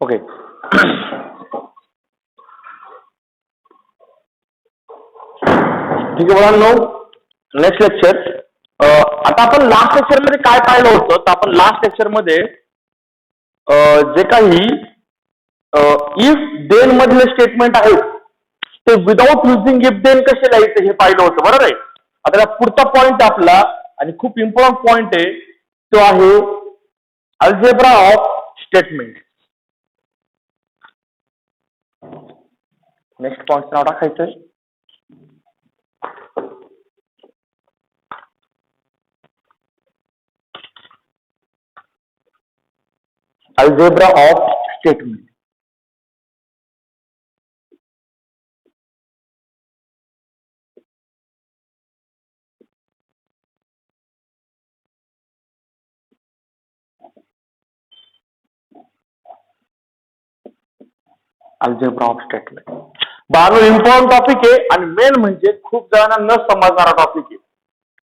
Okay. ठीक आहे मुलांनो, नेक्स्ट लेक्चर. आता आपण लास्ट लेक्चर मध्ये काय पाहिलं होतं, तर आपण लास्ट लेक्चर मध्ये जे काही इफ देन मधले स्टेटमेंट आहेत ते विदाउट युजिंग इफ देन कसे लिहायचे हे पाहिलं होतं, बरोबर आहे. आता पुढचा पॉइंट आपला आणि खूप इम्पॉर्टंट पॉइंट आहे तो आहे algebra of statement. Next point नाव टाकायचंय algebra of statement. Algebra of statement बाजू इम्पॉर्टंट टॉपिक आहे आणि मेन म्हणजे खूप जणांना न समजणारा टॉपिक आहे.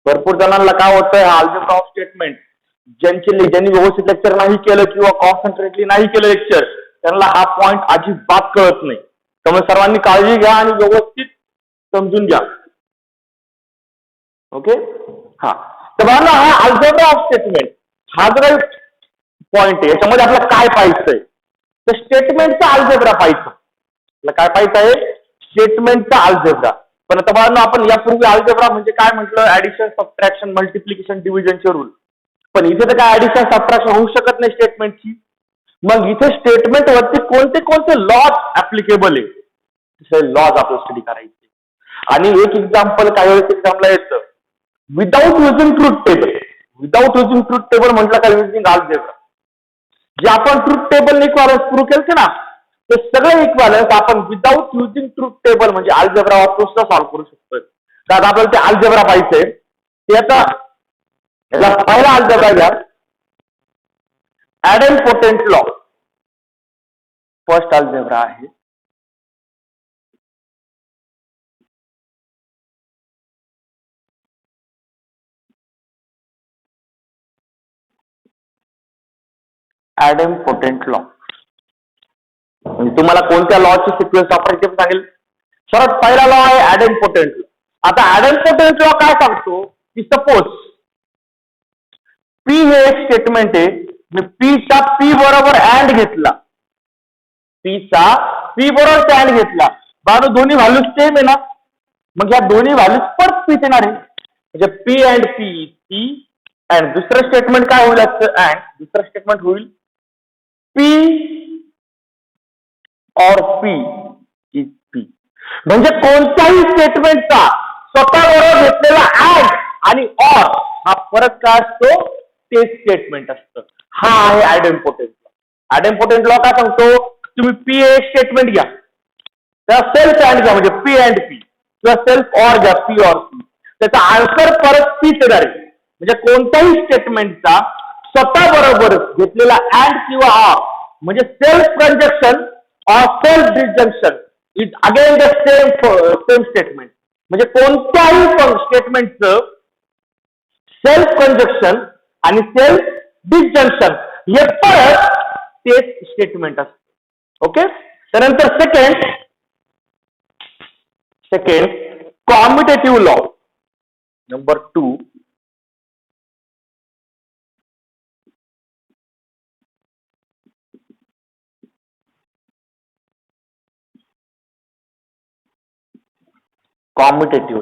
भरपूर जणांना काय होतंय, हा अल्जेब्रा ऑफ स्टेटमेंट ज्यांनी व्यवस्थित लेक्चर नाही केलं किंवा कॉन्सन्ट्रेटली नाही केलं लेक्चर, त्यांना हा पॉइंट अजिबात कळत नाही. त्यामुळे सर्वांनी काळजी घ्या आणि व्यवस्थित समजून घ्या. ओके. हा तर हा अल्जेब्रा ऑफ स्टेटमेंट हा जर पॉइंट आहे, याच्यामध्ये आपल्याला काय पाहिजे तर स्टेटमेंटचा अल्जेब्रा पाहिजे. काय पाहिजे आहे, स्टेटमेंटचा अल्जेब्रा. पण आता बघा आपण यापूर्वी अल्जेब्रा म्हणजे काय म्हटलं, ऍडिशन, सबट्रॅक्शन, मल्टिप्लिकेशन, डिव्हिजनचे रूल. पण इथे तर काय ऍडिशन सबट्रॅक्शन होऊ शकत नाही स्टेटमेंटची. मग इथे स्टेटमेंट वरती कोणते कोणते लॉज ऍप्लिकेबल आहे, तसे लॉज आपल्याला स्टडी करायचे. आणि एक एक्झाम्पल काही वेळेस एक्झाम्पल येतं without using truth table. Without using truth table म्हटलं का युजिंग अल्जेब्रा. जे आपण ट्रूथ टेबल इक्वालन्स प्रूव्ह केलं ना, ते सगळे इक्वालन्स आपण विदाउट युजिंग ट्रूथ टेबल म्हणजे अल्जेब्रा वापरून सुद्धा सॉल्व्ह करू शकतो. तर आपल्याला ते अल्जेब्रा पाहिजे. ते आता याला पहिला अल्जेब्रा घ्या, ॲडेम्पोटेंट लॉ. फर्स्ट अल्जेब्रा आहे ॲडेम्पोटेंट लॉ. म्हणजे तुम्हाला कोणत्या लॉची सिक्वेन्स वापरायची सांगेल. सर्वात पहिला लॉ आहे ॲडेम्पोटेंट लॉ. आता ॲडेम्पोटेंट लॉ काय सांगतो की सपोज पी हे एक स्टेटमेंट आहे, पी चा पी बरोबर अँड घेतला, पी चा पी बरोबर अँड घेतला, बाजू दोन्ही व्हॅल्यू सेम आहे ना, मग या दोन्ही व्हॅल्यूज परत पीच येणार आहे. म्हणजे P and P, P and दुसरं स्टेटमेंट काय होईल, अँड दुसरं स्टेटमेंट होईल पी और पी इज पी. म्हणजे कोणत्याही स्टेटमेंटचा स्वतः बरोबर घेतलेला ऍड आणि ऑर हा फरक काय असतो, ते स्टेटमेंट असतं. हा आहे ॲडेम्पोटेंट लॉ. ॲडेम्पोटेंट लॉ काय सांगतो, तुम्ही पी एक स्टेटमेंट घ्या, त्याला सेल्फ अँड घ्या म्हणजे पी अँड पी, किंवा सेल्फ ऑर घ्या पी और पी, त्याचा आन्सर परत पीच येणार आहे. म्हणजे कोणत्याही स्टेटमेंटचा स्वतः बरोबर घेतलेला अँड किंवा ऑर म्हणजे सेल्फ कंजक्शन और self disjunction is again the same statement. म्हणजे कोणत्याही स्टेटमेंटचं सेल्फ कंजक्शन आणि सेल्फ डिसजंक्शन हे परत तेच स्टेटमेंट असतं. ओके. त्यानंतर सेकंड कॉम्युटेटिव्ह लॉ. नंबर 2 कॉम्युटेटिव्ह.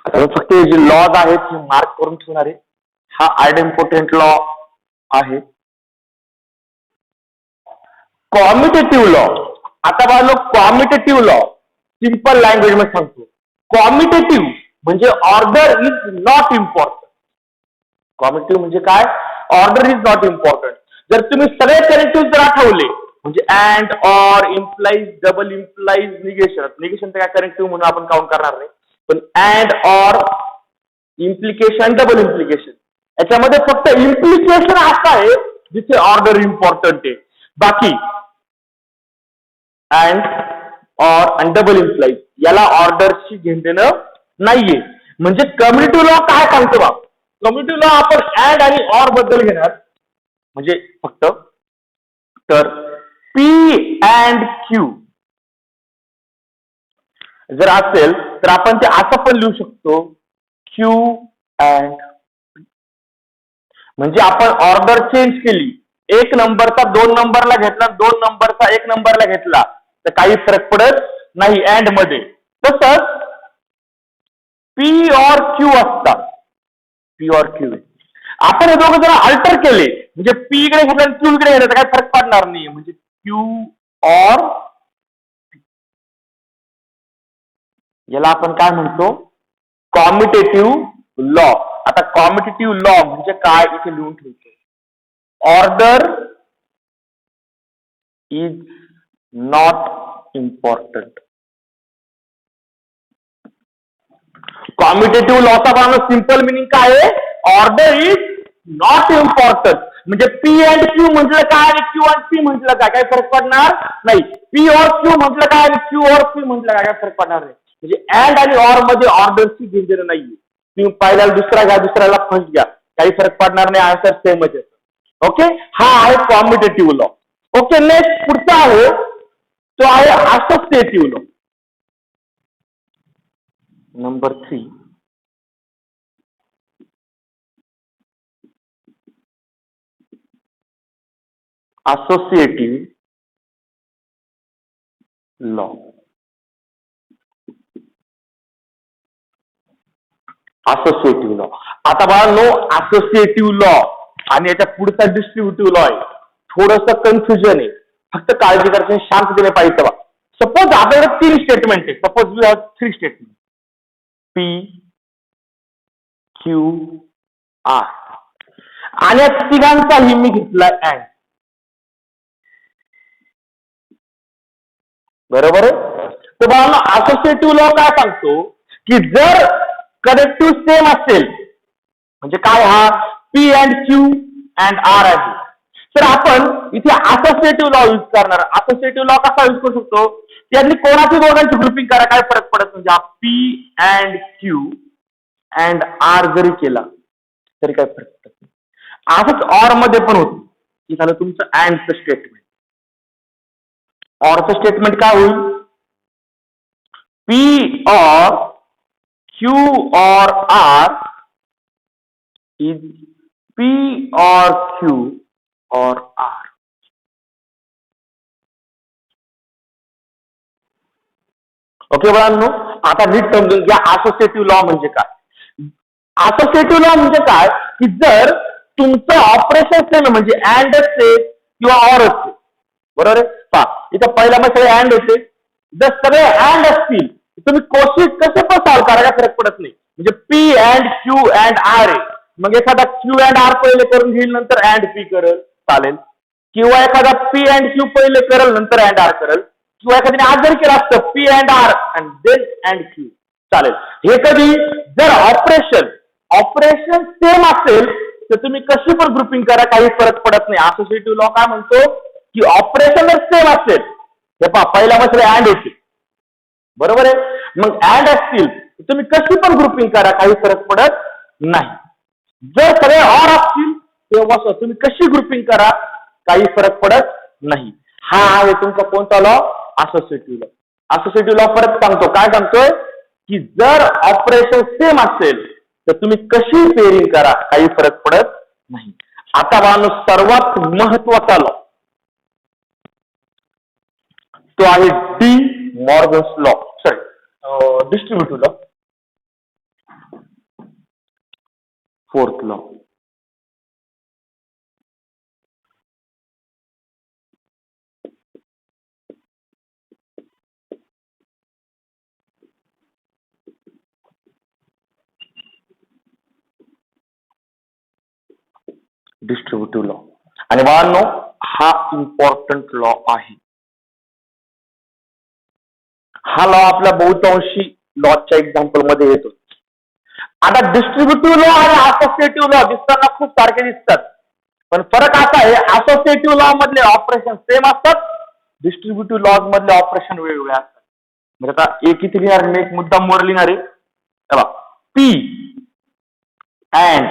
फक्त जे लॉज आहेत हे मार्क करून ठेवणार आहे. हा ॲडेम्पोटेंट लॉ आहे. कॉम्युटेटिव्ह लॉ. आता बघा कॉम्युटेटिव्ह लॉ सिंपल लँग्वेज मध्ये सांगतो. कॉम्युटेटिव्ह म्हणजे ऑर्डर इज नॉट इम्पॉर्टंट. कॉम्युटेटिव्ह म्हणजे काय, ऑर्डर इज नॉट इम्पॉर्टंट. जर तुम्ही सगळे कनेक्टिव्ह जर आठवले म्हणजे and, or, implies, double implies, negation. Negation तर काय कनेक्टिव्ह म्हणून आपण काउंट करणार नाही, पण and, or, implication, double implication याच्यामध्ये फक्त इम्प्लिकेशन असं आहे जिथे ऑर्डर इम्पॉर्टंट आहे. बाकी अँड, ऑर आणि डबल इम्प्लाइज याला ऑर्डरशी घेणं देणं नाहीये. म्हणजे कम्युटेटिव्ह लॉ काय सांगतो बा, कम्युटेटिव्ह लॉ आपण अँड आणि ऑर बद्दल घेणार म्हणजे फक्त तर अँड क्यू जर असेल तर आपण ते असं पण लिहू शकतो, क्यू अँड, म्हणजे आपण ऑर्डर चेंज केली, एक नंबरचा 2 नंबरला घेतला, 2 नंबरचा 1 नंबरला घेतला तर काही फरक पडत नाही अँड मध्ये. तसंच पी और क्यू असतात, पी और क्यू आपण हे दोघं जर अल्टर केले म्हणजे पी इकडे घेतलं आणि क्यू इकडे घेतलं तर काही फरक पडणार नाही, म्हणजे क्यू और, याला आपण काय म्हणतो, कॉम्युटेटिव्ह लॉ. आता कॉम्युटेटिव्ह लॉ म्हणजे काय इथे लिहून ठेवतो, ऑर्डर इज नॉट इम्पॉर्टंट. कॉम्युटेटिव्ह लॉचा पाहणं सिंपल मिनिंग काय आहे, ऑर्डर इज नॉट इम्पॉर्टंट. म्हणजे पी अँड क्यू म्हटलं काय आणि क्यू अँड पी म्हटलं काय, काही फरक पडणार नाही. पी और क्यू म्हटलं काय आणि क्यू और पी म्हटलं काय, काही फरक पडणार नाही. म्हणजे अँड आणि ऑर मध्ये ऑर्डरची घेणं नाहीये. तुम्ही पहिल्याला दुसरा घ्या, दुसऱ्याला फर्स्ट घ्या, काही फरक पडणार नाही, आन्सर सेमच आहे. ओके, हा आहे कॉम्युटेटिव्ह लॉ. ओके, नेक्स्ट पुढचा आहे तो आहे associative law. Number 3, associative law. Associative law. आता बघा, नो असोसिएटिव्ह लॉ आणि याच्या पुढचा डिस्ट्रीब्युटिव्ह लॉ आहे, थोडस कन्फ्युजन आहे, फक्त काळजी करायची, शांततेने पाहिजे. बघा, सपोज आपल्याकडे 3 स्टेटमेंट आहे, suppose we have 3 statement, P Q R, आणि या तिघांचाही मी घेतला अँड. बरोबर आहे. तर बघा, असोसिएटिव्ह लॉ काय सांगतो की जर कनेक्टिव्ह सेम असेल, म्हणजे काय, हा P and Q and R आहे, तर आपण इथे असोसिएटिव्ह लॉ यूज करणार. असोसिएटिव्ह लॉ कसा यूज करू शकतो, त्यातली कोणाची दोघांची ग्रुपिंग करा, काय फरक पडत म्हणजे P and Q and R जरी केला तरी काय फरक पडत नाही. असंच ऑर मध्ये पण होतं, की झालं तुमचं अँडचं स्टेटमेंट. ऑरचं स्टेटमेंट काय होईल, पी और क्यू और R is P or Q और आर. ओके बाळांनो, आता नीट समजून घ्या असोसिएटिव्ह लॉ म्हणजे काय. असोसिएटिव्ह लॉ म्हणजे काय की जर तुमचं ऑपरेशन सेम म्हणजे अँड असते किंवा ऑर असते, बरोबर आहे. पहा, इथं पहिला मग सगळे अँड होते, जर सगळे अँड असतील तुम्ही कोशिश कसे पण सॉल्व्ह करा, काय फरक पडत नाही. म्हणजे P and Q and R आहे, मग एखादा क्यू अँड आर पहिले करून घेईल, नंतर अँड पी करेल, चालेल. किंवा एखादा पी अँड क्यू पहिले करेल, नंतर अँड आर करेल. किंवा एखाद्याने आज जर केलं असतं P and R and then and Q, चालेल. हे कधी जर ऑपरेशन सेम असेल तर तुम्ही कशी पण ग्रुपिंग करा, काही फरक पडत नाही. असोसिएटिव्ह लॉ काय म्हणतो की ऑपरेशन जर सेम असेल, हे पहा पहिला मसले अँड होते, बरोबर आहे, मग अँड असतील तुम्ही कशी पण ग्रुपिंग करा, काही फरक पडत नाही. जर सगळे ऑर असतील तेव्हा तुम्ही कशी ग्रुपिंग करा, काही फरक पडत नाही. हा आहे तुमचा कोणता law, associative law. Associative law परत सांगतो, काय सांगतोय की जर ऑपरेशन सेम असेल तर तुम्ही कशी पेअरिंग करा, काही फरक पडत नाही. आता माणूस सर्वात महत्वाचा लॉ तो आहे D Morgan's law, sorry distributive law, 4th law. Distributive law, आणि बाळांनो हा इम्पॉर्टंट लॉ आहे. हा लॉ आपल्या बहुतांशी लॉच्या एक्झाम्पल मध्ये येतो. आता डिस्ट्रीब्युटिव्ह लॉ आणि असोसिएटिव्ह लॉ दिसताना खूप सारखे दिसतात, पण फरक असा आहे असोसिएटिव्ह लॉ मधले ऑपरेशन सेम असतात, डिस्ट्रीब्युटिव्ह लॉज मधले ऑपरेशन वेगवेगळे असतात. म्हणजे आता एक इथे लिहिणार आणि एक मुद्दा मोर लिहिणार आहे. पी अँड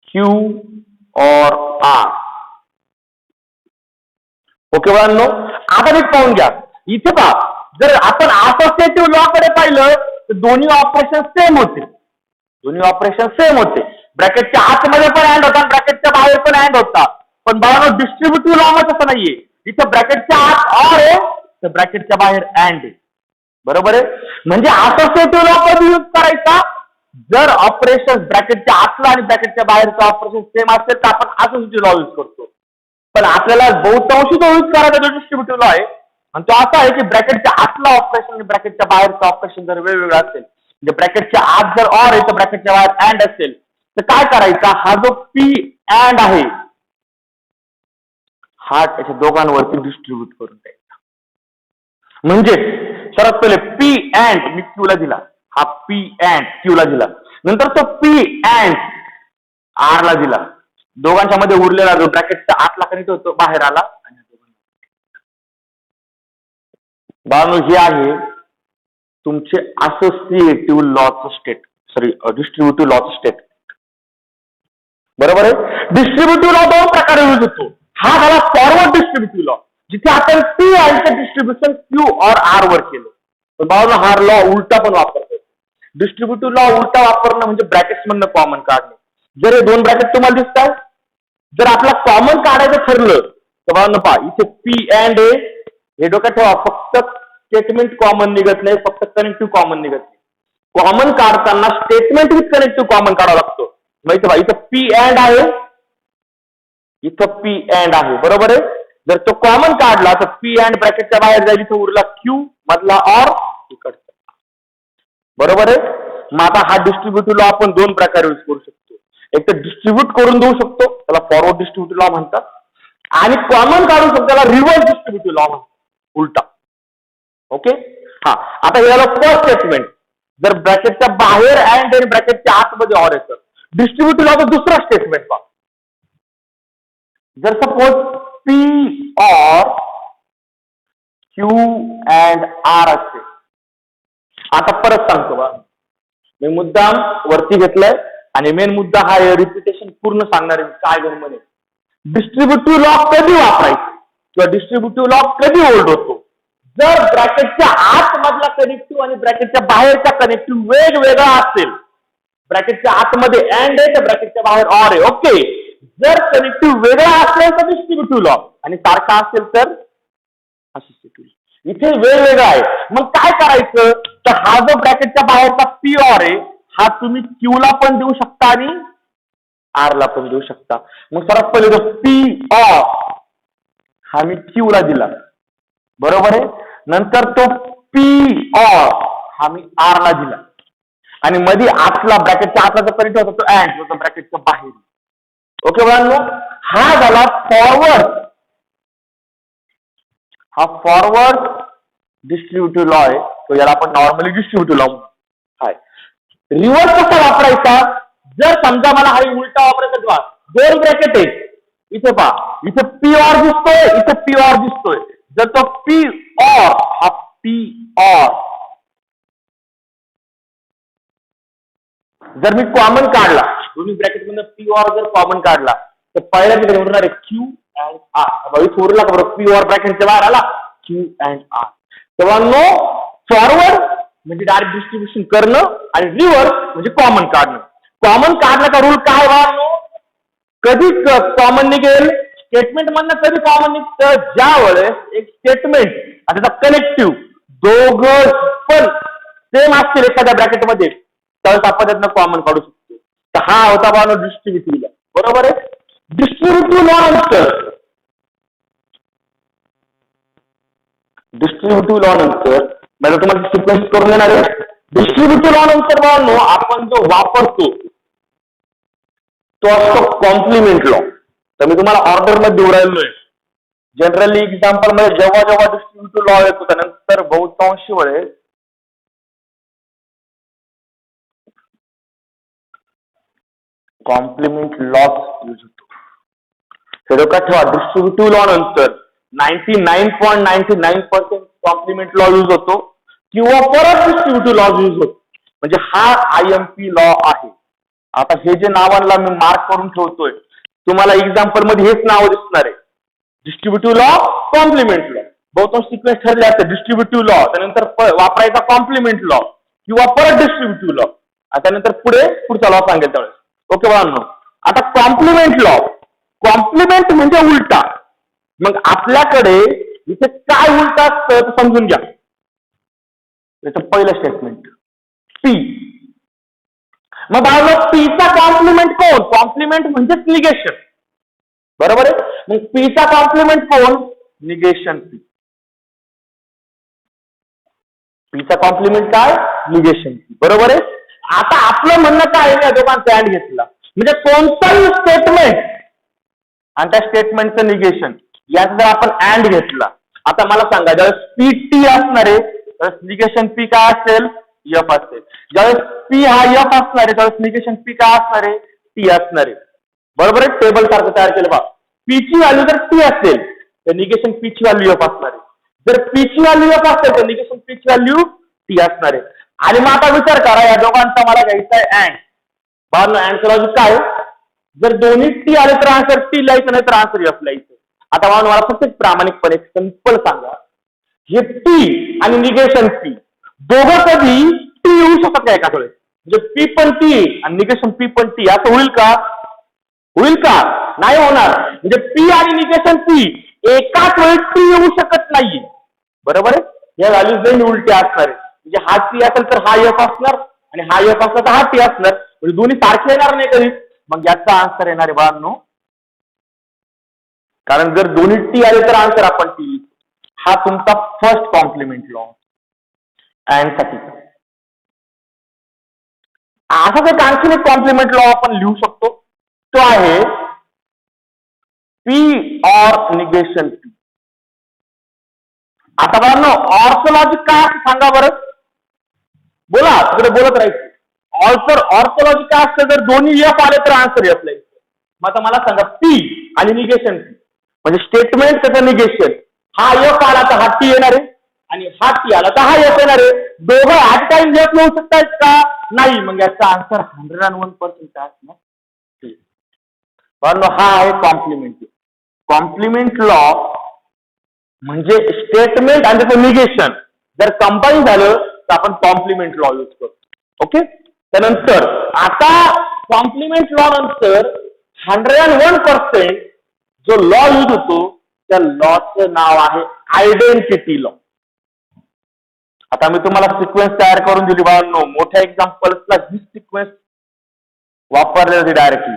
क्यू और आर. ओके बाळांनो, आता नीट पाहून घ्या इथे पहा, जर आपण असोसिएटिव्ह लॉ कडे पाहिलं तर दोन्ही ऑपरेशन सेम होते, ब्रॅकेटच्या आतमध्ये पण अँड होता, ब्रॅकेटच्या बाहेर पण अँड होता. पण बघा डिस्ट्रीब्युटिव्ह लॉ मध्ये तसं नाहीये, इथं ब्रॅकेटच्या आत ऑर आहे तर ब्रॅकेटच्या बाहेर अँड आहे. बरोबर आहे. म्हणजे असोसिएटिव्ह लॉ कधी यूज करायचा, जर ऑपरेशन ब्रॅकेटच्या आतला आणि ब्रॅकेटच्या बाहेरचं ऑपरेशन सेम असेल तर आपण असोसिएटिव्ह लॉ यूज करतो. पण आपल्याला बहुतांशी तो यूज करायचा जो डिस्ट्रीब्युटिव्ह लॉ आहे, आणि तो असा आहे की ब्रॅकेटच्या आतला ऑपरेशन आणि ब्रॅकेटच्या बाहेरचं ऑपरेशन जर वेगवेगळं असेल, म्हणजे ब्रॅकेटच्या आत जर ऑर आहे तर ब्रॅकेटच्या बाहेर अँड असेल, तर काय करायचा, हा जो पी अँड आहे हा त्याच्या दोघांवरती डिस्ट्रीब्यूट करून द्यायचा. म्हणजे सर्वात पहिले पी अँड मी क्यूला दिला, हा पी अँड क्यूला दिला, नंतर तो पी अँड आर ला दिला, दोघांच्या मध्ये उरलेला जो ब्रॅकेटच्या आतला कनेक्ट होतो बाहेर आला. आणि बाळांनो हे आहे तुमचे असोसिएटिव्ह लॉचं स्टेट, डिस्ट्रीब्युटिव्ह लॉचं स्टेट. बरोबर आहे. डिस्ट्रीब्युटिव्ह लॉ दोन प्रकारे यूज होतो. हा झाला फॉरवर्ड डिस्ट्रीब्युटिव्ह लॉ, जिथे आपण पी अँडचं डिस्ट्रीब्युशन क्यू और आर वर केलं. पण बाळांनो हा लॉ उलटा पण वापरतो. डिस्ट्रीब्युटिव्ह लॉ उलटा वापरणं म्हणजे ब्रॅकेट्स मधनं कॉमन काढणे. जर हे दोन ब्रॅकेट तुम्हाला दिसतात, जर आपला कॉमन काढायचं ठरलं तर बाळांनो पहा इथे पी अँड आहे, हे डोक्यात ठेवा, फक्त स्टेटमेंट कॉमन निघत नाही, फक्त कनेक्टिव्ह कॉमन निघत नाही. कॉमन काढताना स्टेटमेंट विथ कनेक्टिव्ह कॉमन काढावं लागतो. माहिती बा इथं पी अँड आहे, इथं पी अँड आहे. बरोबर आहे. जर तो कॉमन काढला तर पी अँड ब्रॅकेटच्या बाहेर जाईल, इथं उरला क्यू मधला ऑर इकडचा. बरोबर आहे. मग आता हा डिस्ट्रीब्युटिव्ह लॉ आपण दोन प्रकारे यूज करू शकतो. एक तर डिस्ट्रीब्यूट करून देऊ शकतो, त्याला फॉरवर्ड डिस्ट्रीब्युटिव्ह लॉ म्हणतात, आणि कॉमन काढू शकतो त्याला रिव्हर्स डिस्ट्रीब्युटिव्ह लॉ म्हणतात, उलटा. ओके. हा आता हे झालं फर्स्ट स्टेटमेंट. जर ब्रॅकेटच्या बाहेर अँड आणि ब्रॅकेटच्या आतमध्ये ऑर येतं, डिस्ट्रीब्युटिव्ह लॉचं दुसरा स्टेटमेंट पहा. जर suppose P or Q and R असेल, आता परत सांगतो बा, मी मुद्दाम वरती घेतलंय आणि मेन मुद्दा हा रिपिटेशन पूर्ण सांगणार आहे काय गरम. डिस्ट्रीब्युटिव्ह लॉ कधी वापरायचं किंवा डिस्ट्रीब्युटिव्ह लॉ कधी होल्ड होतो, जर ब्रॅकेटच्या आत मधला कनेक्टिव्ह आणि ब्रॅकेटच्या बाहेरचा कनेक्टिव्ह वेगवेगळा असेल. ब्रॅकेटच्या आतमध्ये अँड आहे तर ब्रॅकेटच्या बाहेर ऑर आहे. ओके. जर कनेक्टिव्ह वेगळा असेल तर डिस्ट्रीब्युटिव्ह लॉ, आणि सारखा असेल तर असोसिएटिव्ह. इथे वेगवेगळा आहे. मग काय करायचं, तर हा जो ब्रॅकेटच्या बाहेरचा पी ऑर आहे हा तुम्ही क्यू ला पण देऊ शकता आणि आर ला पण देऊ शकता. मग सर्वात पहिले जो पी ऑर हा मी क्यू ला दिला, बरोबर आहे. नंतर तो पी ऑर हा मी आर ला दिला, आणि मध्ये आतला ब्रॅकेटच्या आतला जो कनेक्ट होता तो अँड होता ब्रॅकेटच्या बाहेर. ओके मुलांनो, हा झाला फॉरवर्ड, हा फॉरवर्ड डिस्ट्रीब्युटिव्ह लॉ आहे, तो याला आपण नॉर्मली डिस्ट्रीब्युटिव्ह लॉ आहे. रिव्हर्स कसा वापरायचा, जर समजा मला हा उलटा वापरायचा किंवा दोन ब्रॅकेट आहेत, इथे पहा इथे पी ऑर दिसतोय, इथे पी ऑर दिसतोय. जर तो पी ऑर हा पी ऑर जर मी कॉमन काढला, दोन्ही ब्रॅकेट मधून पी ऑर जर कॉमन काढला तर पहिल्या ठिकाणी उरणार आहे क्यू अँड आर. उरला का बरोबर, पी ऑर ब्रॅकेटच्या बाहेर आला क्यू अँड आर. तेव्हा नो फॉरवर्ड म्हणजे डायरेक्ट डिस्ट्रीब्युशन करणं आणि रिव्हर्स म्हणजे कॉमन काढणं. कॉमन काढण्याचा रूल काय वाढलो, कधी कॉमन निघेल स्टेटमेंट मधनं, कधी कॉमन निघतं ज्या वेळेस एक स्टेटमेंट आणि त्याचा कनेक्टिव्ह दोघं पण सेम असतील एखाद्या ब्रॅकेटमध्ये, त्यावेळेस आपण त्यातनं कॉमन काढू शकतो. तर हा होता बाबा डिस्ट्रीब्युटिव्ह लॉ. बरोबर आहे. डिस्ट्रीब्युटिव्ह लॉ नंतर मला तुम्हाला सिक्वेन्स करून देणार आहे. डिस्ट्रीब्युटिव्ह लॉ नंतर आपण जो वापरतो तो असतो कॉम्प्लिमेंट लॉ. तर मी तुम्हाला ऑर्डर मध्ये देऊ राहिलोय. जनरली एक्झाम्पल मध्ये जेव्हा जेव्हा डिस्ट्रीब्युटिव्ह लॉ येतो त्यानंतर बहुतांशी वेळेस कॉम्प्लिमेंट लॉस यूज होतो. हे डोक्यात ठेवा, डिस्ट्रीब्युटिव्ह लॉ नंतर 99.99% कॉम्प्लिमेंट लॉ यूज होतो किंवा परत डिस्ट्रीब्युटिव्ह लॉ यूज होतो. म्हणजे हा IMP लॉ आहे. आता हे जे नावांना मी मार्क करून ठेवतोय, तुम्हाला एक्झाम्पल मध्ये हेच नाव दिसणार आहे, डिस्ट्रीब्युटिव्ह लॉ, कॉम्प्लिमेंट लॉ. बहुतांश सिक्वेन्स ठरले असते डिस्ट्रीब्युटिव्ह लॉ, त्यानंतर वापरायचा कॉम्प्लिमेंट लॉ किंवा परत डिस्ट्रीब्युटिव्ह लॉ, त्यानंतर पुढचा लॉ सांगेल त्यावेळेस. ओके बाळांनो, आता कॉम्प्लिमेंट लॉ, कॉम्प्लिमेंट म्हणजे उलटा. मग आपल्याकडे इथे काय उलट असतं समजून घ्या. त्याचं पहिलं स्टेटमेंट पी. मग बाळांनो पीचा कॉम्प्लिमेंट कोण? कॉम्प्लिमेंट म्हणजेच निगेशन, बरोबर आहे. मग पीचा कॉम्प्लिमेंट कोण? Negation P. पीचा कॉम्प्लिमेंट काय? निगेशन पी, बरोबर आहे. आता आपलं म्हणणं काय आहे, या दोघांचा अँड घेतला म्हणजे कोणताही स्टेटमेंट आणि त्या स्टेटमेंटचं निगेशन याचा जर आपण अँड घेतला. आता मला सांगा, ज्यावेळेस पी टी असणार आहे त्यावेळेस निगेशन पी काय असेल? एफ असेल. ज्यावेळेस पी हा एफ असणार आहे त्यावेळेस निगेशन पी काय असणार आहे? टी असणार आहे, बरोबर आहे. टेबल सारखं तयार केलं बा. पी ची व्हॅल्यू जर टी असेल तर निगेशन पी ची व्हॅल्यू एफ असणार आहे. जर पी ची व्हॅल्यू एफ असेल तर निगेशन पी ची व्हॅल्यू टी असणार आहे. आणि मग आता विचार करा, या दोघांचा मला घ्यायचा आहे अँड. बाळांनो अँडचं लॉजिक काय? जर दोन्ही टी आले तर आन्सर टी लिहायचं, नाही तर आन्सर एफ लिहायचं. आता बाळांनो मला फक्त प्रामाणिकपणे सिंपल सांगा, हे टी आणि निगेशन पी दोघं कधी टी येऊ शकत का एकाच वेळेस? म्हणजे पी पण टी आणि निगेशन पी पण टी, असं होईल का? होईल का? नाही होणार. म्हणजे पी आणि निगेशन पी एकाच वेळी टी येऊ शकत नाहीये, बरोबर आहे. या व्हॅल्यूज दोन्ही उलटे असणार आहे. म्हणजे हा टी असेल तर हा एफ असणार आणि हा एफ असला तर हा टी असणार, म्हणजे दोन्ही सारखे येणार नाही कधी. मग याचा आन्सर येणार आहे बाळांनो, कारण जर दोन्ही टी आले तर आन्सर आपण टी. हा तुमचा फर्स्ट कॉम्प्लिमेंट लॉ अँड साठी. असाच एक आणखीन एक कॉम्प्लिमेंट लॉ आपण लिहू शकतो, तो आहे पी ऑर निगेशन पी. आता बाळांनो ऑरचं लॉजिक काय सांगा बरं, बोला, तिकडे बोलत राहायचं. ऑरचं लॉजिक काय असतं? जर दोन्ही एफ आले तर आन्सर एफ लिहायचं. मग आता मला सांगा, पी आणि निगेशन पी म्हणजे स्टेटमेंट त्याचं निगेशन, हा एफ आला तर हा टी येणार आहे आणि हा टी आला तर हा एफ येणार आहे. दोघं ऍट टाइम एफ लिहू शकतायत का? नाही. मग याचा आन्सर 101% असणार. पण हा आहे कॉम्प्लिमेंट. कॉम्प्लिमेंट लॉ म्हणजे स्टेटमेंट आणि त्याचं निगेशन जर कंबाईन झालं तर आपण कॉम्प्लिमेंट लॉ यूज करतो. ओके. त्यानंतर आता कॉम्प्लिमेंट लॉ नंतर 101% जो लॉ यूज होतो त्या लॉचं नाव आहे आयडेंटिटी लॉ. आता मी तुम्हाला सिक्वेन्स तयार करून दिली बाळांनो, मोठ्या एक्झाम्पल्सला ही सिक्वेन्स वापरली जाते डायरेक्टली.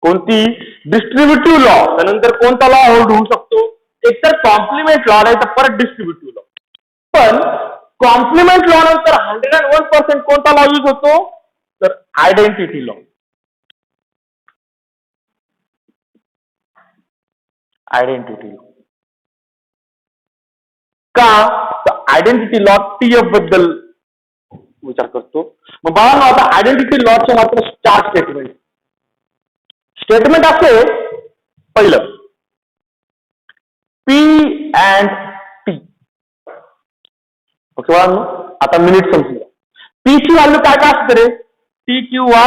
कोणती? Distributive law. त्यानंतर कोणता लॉ होल्ड होऊ शकतो? एक तर कॉम्प्लिमेंट लॉ नाही तर परत डिस्ट्रीब्युटिव्ह लॉ. पण कॉम्प्लिमेंट लॉ नंतर 101% कोणता लॉ यूज होतो? तर आयडेंटिटी लॉ. आयडेंटिटी लॉ का? तर आयडेंटिटी लॉ टीएफ बद्दल विचार करतो. मग बाळांनो आता आयडेंटिटी लॉचे मात्र 4 स्टेटमेंट असे. पहिलं पी अँड टी. ओके बाळांनो, आता मिनिट समजूया. पी ची व्हॅल्यू काय काय असते रे? टी किंवा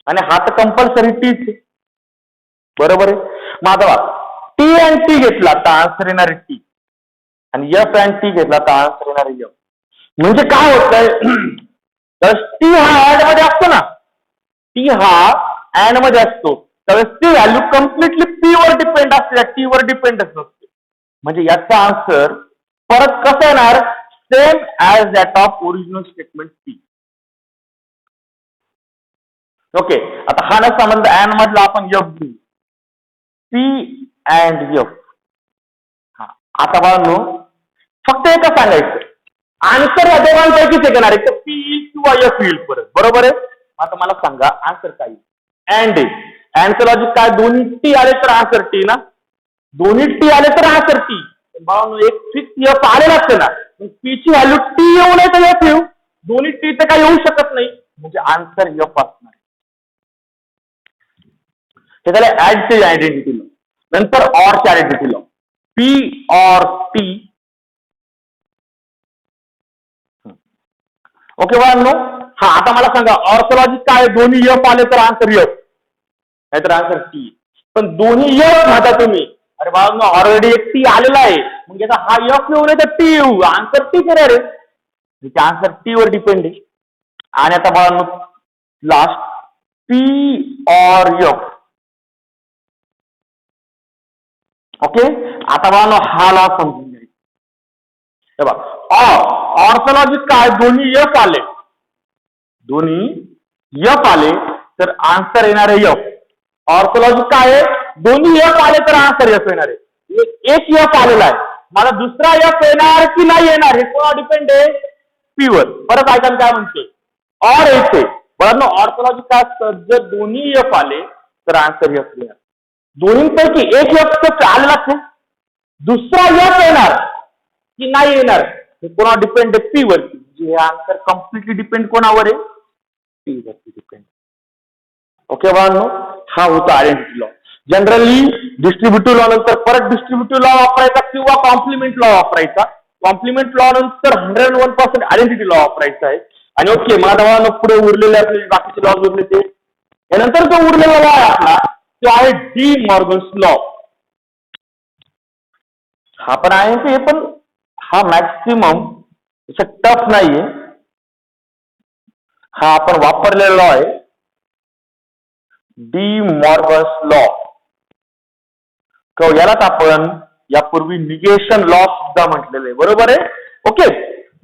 आणि हा तर कंपल्सरी टीच, बरोबर आहे. मग आता टी अँड टी घेतला तर आन्सर येणार आहे टी आणि एफ अँड टी घेतला तर आन्सर येणार आहे एफ. म्हणजे काय होतंय, तर टी हा ऍड मध्ये असतो ना, टी हा ऍड मध्ये असतो त्यावेळेस ती व्हॅल्यू कम्प्लिटली पी वर डिपेंड असते, टी वर डिपेंडच नसते. म्हणजे याचा आन्सर परत कसं येणार? Same as that of original statement P. Okay. आता हा ना संबंध अँड मधला आपण एफ घेऊ, पी अँड एफ. आता बाळांनो फक्त एकच सांगायचं, आन्सर या दोघांपैकीच एक येणार आहे, तर पी येईल किंवा एफ येईल परत, बरोबर आहे. आता मला सांगा आन्सर काय? अँड. अँडचं लॉजिक काय? दोन्ही टी आले तर आन्सर टी ना, दोन्ही टी आले तर आन्सर टी. बाळांनो एक फिक्स एफ आलेला असते ना, पी ची व्हॅल्यू टी येऊ नये तर एफ येऊ, दोन्ही टी तर काही येऊ शकत नाही, म्हणजे आन्सर एफ असणार. हे झालं ऍडचे आयडेंटिटी लॉ. नंतर ऑरची identity law, P or T. Okay बाळांनो. हा आता मला सांगा ऑरचं लॉजिक काय? दोन्ही एफ आले तर आन्सर एफ, नाहीतर आन्सर टी. पण दोन्ही एफ म्हणता तुम्ही, अरे बाबा ऑलरेडी एक टी आलेला आहे, मग याचा हा एफ येऊ नये तर टी येऊ, आन्सर टी येणार आहे. त्याचा आन्सर टी वर डिपेंड आहे. आणि आता बाळांनो last P or F. Okay, आता बाळांनो हा लॉ समजून घ्यायचा. बघा ऑर्थोलॉजिक काय, दोन्ही एफ आले, दोन्ही एफ आले तर आन्सर येणार आहे एफ. ऑर्थोलॉजिक काय आहे, दोन्ही एफ आले तर आन्सर एफ येणार आहे. एक एफ आलेला आहे, मला दुसरा एफ येणार की नाही येणार हे कोणा डिपेंड आहे, पी वर. परत ऐकायला काय म्हणते, ऑर येते. बरोबर, ऑर्थोलॉजिक काय असतं, जर दोन्ही एफ आले तर आन्सर एफ येणार. दोन्हीपैकी एक एफ आलेलाच आहे, दुसरा एफ येणार की नाही येणार हे कोणा डिपेंड आहे, पी वरती. हे आन्सर कम्प्लिटली डिपेंड कोणावर आहे, पी वरती डिपेंड. ओके बाळांनो, हा होता identity law. Generally distributive law नंतर परत डिस्ट्रीब्युटिव्ह लॉ वापरायचा किंवा कॉम्प्लिमेंट लॉ वापरायचा. कॉम्प्लिमेंट लॉ नंतर 101% आयडेंटिटी लॉ वापरायचा आहे. आणि ओके, माझ्या बाळांनो पुढे उरलेले आपले बाकीचे लॉ उरले ते यानंतर जो उरलेला लॉ आहे आपला तो आहे डी मॉर्गन्स लॉ. हा पण आहे ते, पण हा मॅक्सिमम टफ नाहीये, हा आपण वापरलेला लॉ आहे डी मॉर्गन्स लॉ. यालाच आपण यापूर्वी निगेशन लॉ सुद्धा म्हटलेलं आहे, बरोबर आहे. ओके,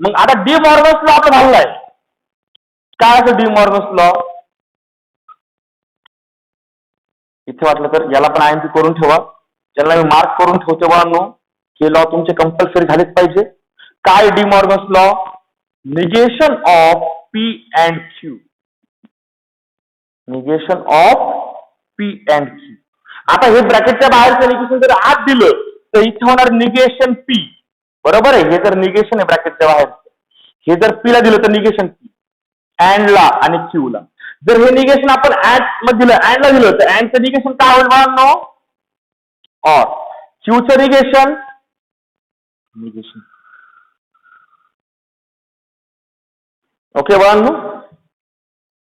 मग आता डी मॉर्गन्स लॉ आपण हल्लाय. काय असं डी मॉर्गन्स लॉ, इथे वाटलं तर याला पण आयएनसी करून ठेवा, ज्यांना मी मार्क करून ठेवते बाळांनो, हे लॉ तुमचे कंपल्सरी झालेच पाहिजे. काय D Morgan's law, negation of P and Q, negation of P and Q. आता हे ब्रॅकेटच्या बाहेरचं निगेशन जर आत दिलं तर इथे होणार निगेशन पी, बरोबर आहे. हे जर निगेशन आहे ब्रॅकेटच्या बाहेर, हे जर पी ला दिलं तर निगेशन पी, अँड ला आणि क्यू ला. जर हे निगेशन आपण ऍड मध्ये दिलं, अँड ला दिलं तर अँडचं निगेशन काय होईल बाळांनो, ऑर. क्यूचं निगेशन निगेशन. ओके बाळांनो,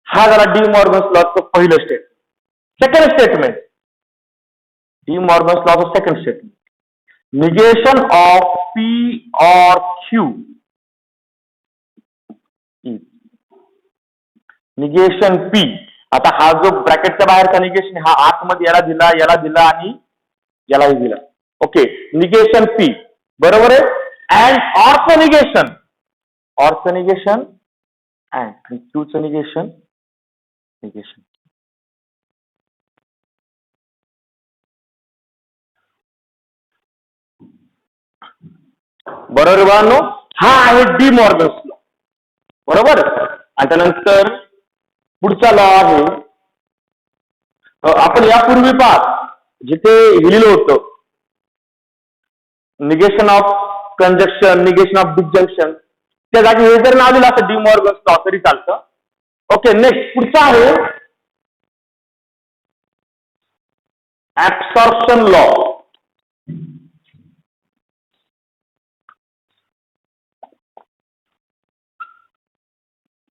हा झाला डी मॉर्गन्स लॉचं पहिलं स्टेटमेंट. सेकंड स्टेटमेंट, डी मॉर्गन्स लॉचं second statement, negation of P or Q negation P. आता हा जो ब्रॅकेटच्या बाहेरचा निगेशन हा आतमध्ये याला दिला, याला दिला आणि यालाही दिला. ओके, निगेशन पी, बरोबर आहे. अँड ऑरचं निगेशन, ऑरचं निगेशन अँड क्यूचं निगेशन निगेशन. बरोबर बाळांनो, हा आहे डी मॉर्गन्स लॉ, बरोबर. आणि त्यानंतर पुढचा लॉ आहे, आपण यापूर्वी पाहत जिथे लिहिलं होतं negation of conjunction, negation of disjunction, त्या जागी हे जर नाव दिलं असं डी मॉर्गन्स लॉ तरी चालतं. ओके, नेक्स्ट पुढचा आहे ऍब्सॉर्प्शन लॉ.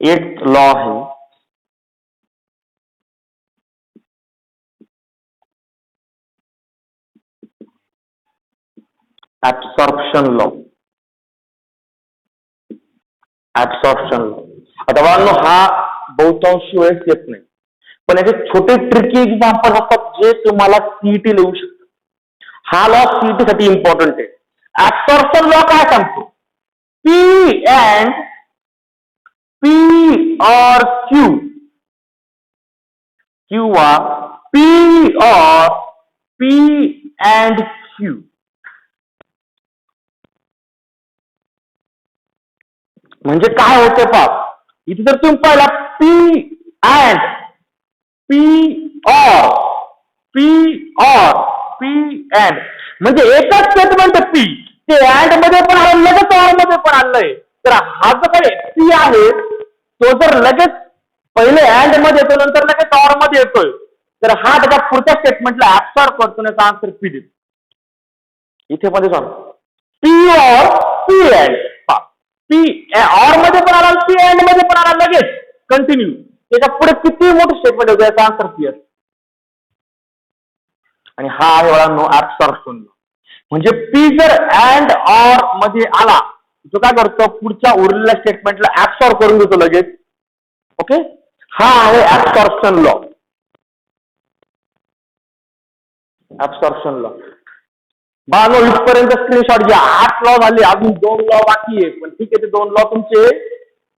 एक लॉ आहे ऍब्सॉर्प्शन लॉ. ऍब्सॉर्प्शन लॉ आता बाळांनो हा बहुतांशी वेळेस येत नाही, पण याचे छोटे ट्रिकी एक्झाम्पल असतात जे तुम्हाला सीईटी लिहू शकतात. हा लॉ सीईटी साठी इम्पॉर्टंट आहे. ऍब्सॉर्प्शन लॉ काय सांगतो, P and P or Q किंवा पी और पी अँड क्यू. म्हणजे काय होते पहा, इथे जर तुम्ही पाहिला पी अँड पी और पी अँड म्हणजे एकच स्टेटमेंट पी, ते अँड मध्ये पण आलं लगेच ऑर मध्ये पण आलंय. तर हा जो काही पी आहे तो जर लगेच पहिले अँड मध्ये येतो नंतर लगेच ऑर मध्ये येतोय तर हा त्याच्या पुढच्या स्टेटमेंटला ऍब्सॉर्ब करतो, त्याचा आन्सर पी देतो. इथे मध्ये सांग पी और पी अँड, पी ऑर मध्ये पण आला, पी अँड मध्ये पण आला लगेच कंटिन्यू, त्याच्या पुढे किती मोठे स्टेटमेंट होतं याचा आन्सर पी असतो. आणि हा आहे बाळांनो ऍब्सॉर्प्शन लॉ. म्हणजे पी जर अँड ऑर मध्ये आला तो काय करतो, पुढच्या उरलेल्या स्टेटमेंटला ऍब्सॉर्ब करून घेतो लगेच. ओके, हा आहे ऍब्सॉर्प्शन लॉ. ऍब्सॉर्प्शन लॉ बाळांनो इथपर्यंत स्क्रीनशॉट घ्या. 8 लॉ झाले, अजून 2 लॉ बाकी आहे. पण ठीक आहे, ते 2 लॉ तुमचे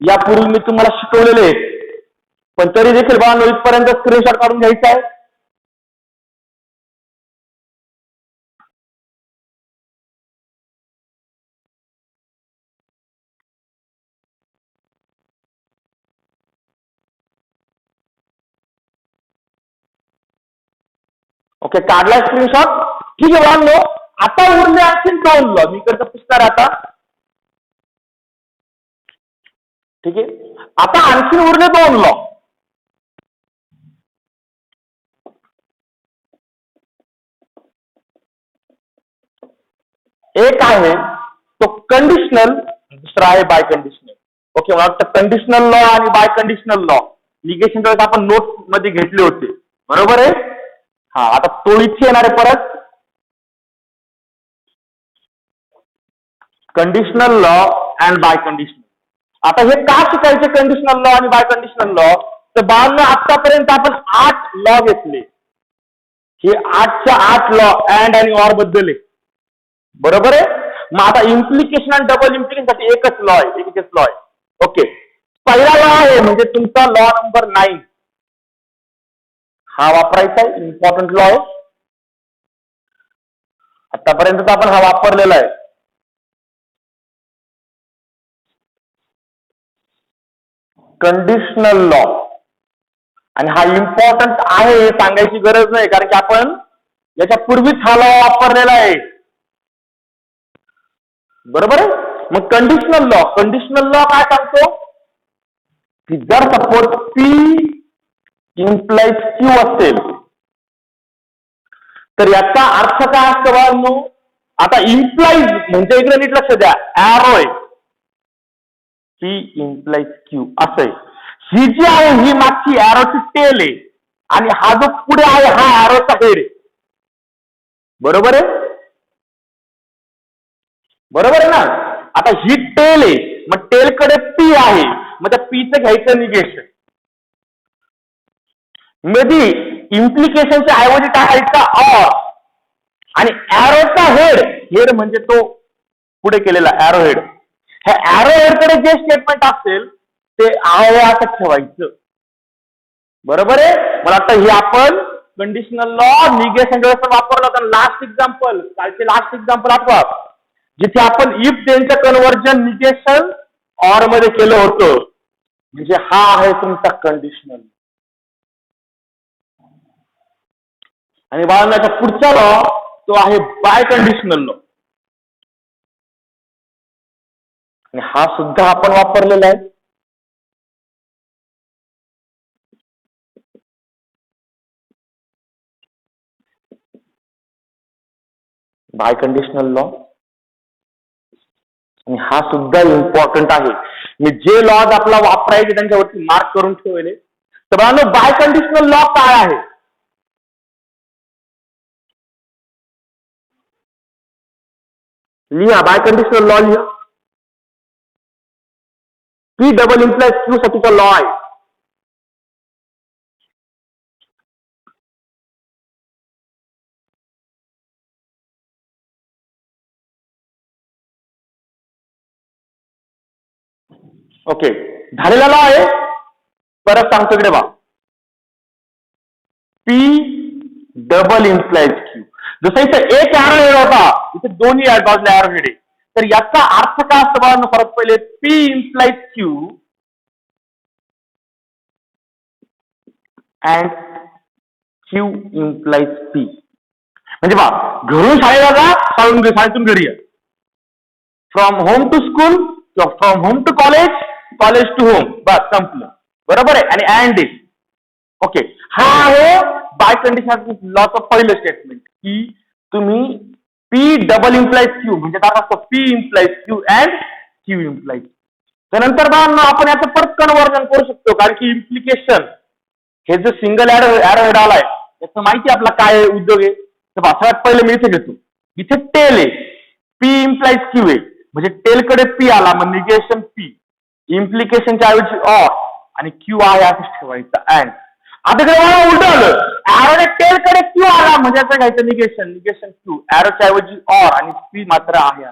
यापूर्वी मी तुम्हाला शिकवलेले आहेत. पण तरी देखील बाळांनो इथपर्यंत स्क्रीनशॉट काढून घ्यायचा आहे. ओके, काढला स्क्रीनशॉट. ठीक आहे बाळांनो, आता उरले आणखी 2 लॉ. मी इकडचं पुस्तक आता. ठीक आहे, आता आणखी उरले 2 लॉ. एक आहे तो कंडिशनल, दुसरा आहे बाय कंडिशनल. ओके, मला वाटतं कंडिशनल लॉ आणि बाय कंडिशनल लॉ निगेशन आपण नोट मध्ये घेतले होते, बरोबर आहे. हा, आता तो इथे येणार आहे परत. Conditional law and biconditional. आता हे का शिकायचे कंडिशनल लॉ आणि बाय कंडिशनल लॉ, तर बाळांनो आतापर्यंत आपण 8 लॉ घेतले. हे 8च्या 8 लॉ अँड आणि ऑर बद्दल आहे, बरोबर आहे. मग आता इम्प्लिकेशन आणि डबल इम्प्लिकेशन साठी एकच लॉ आहे. ओके, पहिला लॉ आहे म्हणजे तुमचा लॉ नंबर 9. हा वापरायचा आहे, इम्पॉर्टंट लॉ आहे. आतापर्यंत आपण हा वापरलेला आहे. कंडिशनल लॉ, आणि हा इम्पॉर्टंट आहे हे सांगायची गरज नाही, कारण की आपण याच्या पूर्वीच हा लॉ वापरलेला आहे, बरोबर आहे. मग कंडिशनल लॉ काय सांगतो की जर सपोज पी इम्प्लाइज क्यू असेल तर याचा अर्थ काय असतो बाळांनो. आता इम्प्लाइज म्हणजे इकडे नीट लक्ष द्या, एरो आहे. पी इम्प्लाइज क्यू असे, ही जी आहे ही मागची एरोची टेल आहे आणि हा जो पुढे आहे हा एरोचा हेड आहे, बरोबर आहे. बरोबर आहे ना. आता ही टेल आहे, मग टेलकडे पी आहे, मग त्या पीचं घ्यायचं निगेशन. मेबी इम्प्लिकेशनच्या ऐवजी टाकायचा ऑर, आणि एरोचा हेड म्हणजे तो पुढे केलेला एरो हेड. ह्या एरो हेडकडे जे स्टेटमेंट असेल ते आहे असं ठेवायचं, बरोबर आहे. मला वाटतं हे आपण कंडिशनल लॉ निगेशन वापरलं होतं. लास्ट एक्झाम्पल, कालचे लास्ट एक्झाम्पल आठवा, जिथे आपण इफ त्यांचं कन्व्हर्जन निगेशन ऑर मध्ये केलं होतं. म्हणजे हा आहे तुमचा कंडिशनल. आणि बाळांचा पुढचा लॉ तो आहे बाय कंडिशनल लॉ, आणि हा सुद्धा आपण वापरलेला आहे. बाय कंडिशनल लॉ, आणि हा सुद्धा इम्पॉर्टंट आहे. मी जे लॉज आपला वापरायचे त्यांच्यावरती मार्क करून ठेवले. तर बाळांनो बाय कंडिशनल लॉ काय आहे, लिहा. बाय कंडिशनल लॉ लिहा. पी डबल इम्प्लाइज क्यू साठीचा लॉ आहे. ओके, झालेला लॉ आहे. परत सांगतो इकडे बा, पी डबल इम्प्लाइज क्यू. जसं इथं एक एरो हेड होता, इथे दोन्ही बाजूला एरो हेड आहे. तर याचा अर्थ काय असतो बाळांनो, परत पहिले P implies Q and Q implies P. म्हणजे बा, घरून शाळेला जा, शाळेतून घरी या. From home to school, from home to college, college to home, बस संपलं, बरोबर आहे. आणि अँड इज. ओके, हा आहे बाय कंडिशन लॉचं पहिलं स्टेटमेंट, की तुम्ही पी डबल इम्प्लाइज क्यू म्हणजे काय असतं, P implies Q and Q implies. त्यानंतर आपण याचं परत कन्व्हर्जन करू शकतो, कारण की इम्प्लिकेशन हे जो सिंगल एरो हेड आलाय त्याचं माहिती आपला काय उद्योग आहे. तर सगळ्यात पहिले मी इथे घेतो, इथे टेल आहे, पी इम्प्लाइज क्यू आहे, म्हणजे टेलकडे पी आला मग निगेशन पी, इम्प्लिकेशनच्या ऐवजी ऑर आणि क्यू आहे असंच ठेवायचं अँड. आता मला उलट आलं, ऍरोने टेलकडे क्यू आला म्हणजे असं घ्यायचं निगेशन, निगेशन क्यू, ऍरोच्या ऐवजी ऑर आणि पी मात्र आहे,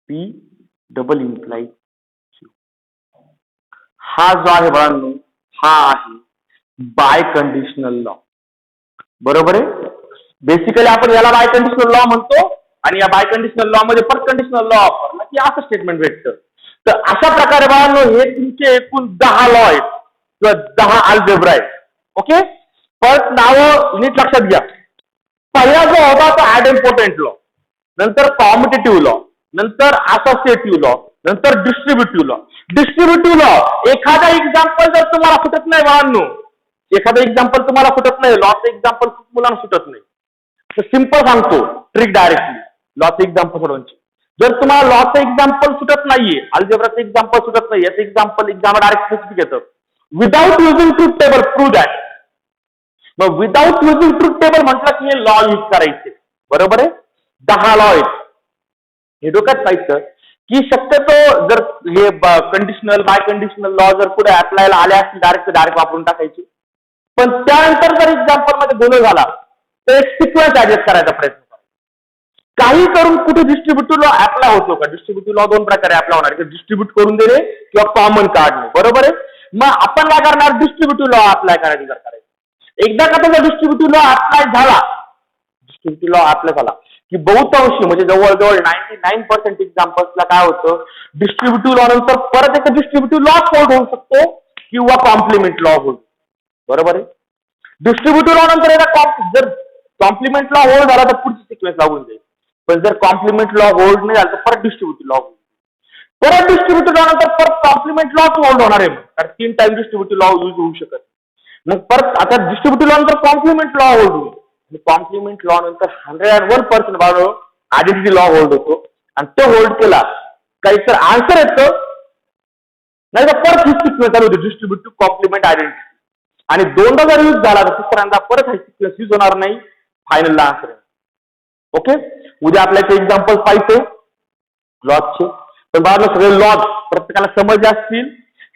पी डबल इम्प्लाइज क्यू. हा जो आहे बाळांनो हा आहे बाय कंडिशनल लॉ. बरोबर आहे. बेसिकली आपण याला बाय कंडिशनल लॉ म्हणतो आणि या बाय कंडिशनल लॉ मध्ये पर कंडिशनल लॉ वापरला की असं स्टेटमेंट भेटतं. तर अशा प्रकारे बाळांनो हे तुमचे एकूण 10 लॉ आहेत किंवा 10 अल्जेब्रा आहेत. ओके. परत नावं नीट लक्षात घ्या. पहिला जो होता तो ॲडम्पोटेंट लॉ, नंतर कॉम्युटेटिव्ह लॉ, नंतर असोसिएटिव्ह लॉ, नंतर डिस्ट्रीब्युटिव्ह लॉ. डिस्ट्रीब्युटिव्ह लॉ एखादा एक्झाम्पल जर तुम्हाला सुटत नाही बाळांनो, एखादं एक्झाम्पल तुम्हाला सुटत नाही, लॉचं एक्झाम्पल खूप मुलांना सुटत नाही, तर सिंपल सांगतो ट्रिक डायरेक्टली लॉचं एक्झाम्पल सोडवायची. जर तुम्हाला लॉचं एक्झाम्पल सुटत नाहीये, अल्जेब्राचं एक्झाम्पल सुटत नाही, याचं एक्झाम्पल डायरेक्ट स्पेसिफिक येतं, without using truth table prove that. मग विदाउट युजिंग ट्रूथ टेबल म्हटलं की हे लॉ यूज करायचे. बरोबर आहे. 10 लॉ आहेत. हे डोक्यात पाहिजे की शक्यतो जर हे कंडिशनल बाय कंडिशनल लॉ जर पुढे अप्लायला आले असतील डायरेक्ट वापरून टाकायचे. पण त्यानंतर जर एक्झाम्पल मध्ये गोंधळ झाला तर एक सिक्वेन्स ऍडजस्ट करायचा प्रयत्न करा. काही करून कुठे डिस्ट्रीब्युटिव्ह लॉ अप्लाय होतो का? डिस्ट्रीब्युटिव्ह लॉ 2 प्रकारे अप्लाय होणार, डिस्ट्रीब्यूट करून देणे किंवा कॉमन काढणे. बरोबर आहे. मग आपण काय करणार? डिस्ट्रीब्युटिव्ह लॉ अप्लाय करायचं जर करायचं. एकदा का त्याचा डिस्ट्रीब्युटिव्ह लॉ अप्लाय झाला, डिस्ट्रीब्युटिव्ह लॉ अप्लाय झाला की बहुतांशी म्हणजे जवळजवळ 99% एक्झाम्पल्सला काय होतं, डिस्ट्रीब्युटिव्ह लॉ नंतर परत एक डिस्ट्रीब्युटिव्ह लॉ होल्ड होऊ शकतो किंवा कॉम्प्लिमेंट लॉ होल्ड. बरोबर आहे. डिस्ट्रीब्युटिव्ह लॉ नंतर जर कॉम्प्लिमेंट लॉ होल्ड झाला तर पुढची सिक्वेन्स लागून जाईल. पण जर कॉम्प्लिमेंट लॉ होल्ड नाही झाला तर परत डिस्ट्रीब्युटिव्ह लॉ, परत डिस्ट्रीब्युटिव्ह लॉ नंतर परत कॉम्प्लिमेंट लॉ होल्ड होणार आहे. कारण 3 टाइम डिस्ट्रीब्युटिव्ह लॉ यूज होऊ शकत. मग परत आता डिस्ट्रीब्युटिव्ह लॉ नंतर कॉम्प्लिमेंट लॉ होल्ड होईल. कॉम्प्लिमेंट लॉ नंतर 101% बाळो आयडेंटिटी लॉ होल्ड होतो आणि तो होल्ड केला काही तर आन्सर येतो, नाही तर परत ही सिक्वेन्स चालू होती डिस्ट्रीब्युटिव्ह कॉम्प्लिमेंट आयडेंटिटी. आणि दोनदा जर यूज झाला तर तिसऱ्यांदा परत ही सिक्वेन्स यूज होणार नाही, फायनलला आन्सर. ओके. उद्या आपल्याला एक्झाम्पल पाहिजे लॉजचे. पण बाळांनो सगळे लॉज प्रत्येकाला समजले असतील.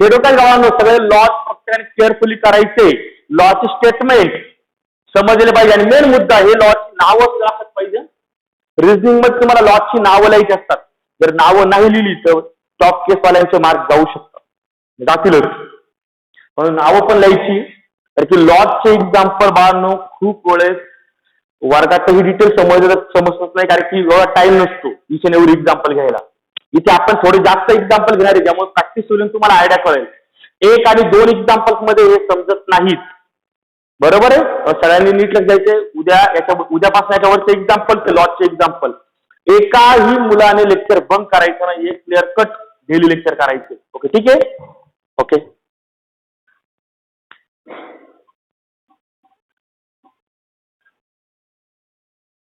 हे डोक्यात गावांनो सगळे लॉज प्रत्येकाने केअरफुली करायचे. लॉचे स्टेटमेंट समजले पाहिजे आणि मेन मुद्दा हे लॉची नावं लक्षात पाहिजे. रिझनिंग मध्ये तुम्हाला लॉची नावं लिहायची असतात. जर नावं नाही लिहिली तर टॉप केसवाल्यांचे मार्क जाऊ शकतात, जातीलच. म्हणून नावं पण लिहायची. तर की लॉजचे एक्झाम्पल बाळांनो खूप वेळेस वर्गातही डिटेल समजत नाही, कारण की एवढा टाइम नसतो इच अँड एव्हरी एक्झाम्पल घ्यायला. इथे आपण थोडे जास्त एक्झाम्पल घेणार आहे, त्यामुळे प्रॅक्टिस होईल तुम्हाला आयडिया कळेल. 1 आणि 2 एक्झाम्पल्स मध्ये हे समजत नाहीत. बरोबर आहे. सगळ्यांनी नीट लक्ष द्यायचे. उद्यापासून याच्यावरचे एक्झाम्पल ते लॉजचे एक्झाम्पल. एकाही मुलाने लेक्चर बंक करायचं नाही, एक क्लिअर कट डेली लेक्चर करायचे. ओके. ठीक आहे. ओके.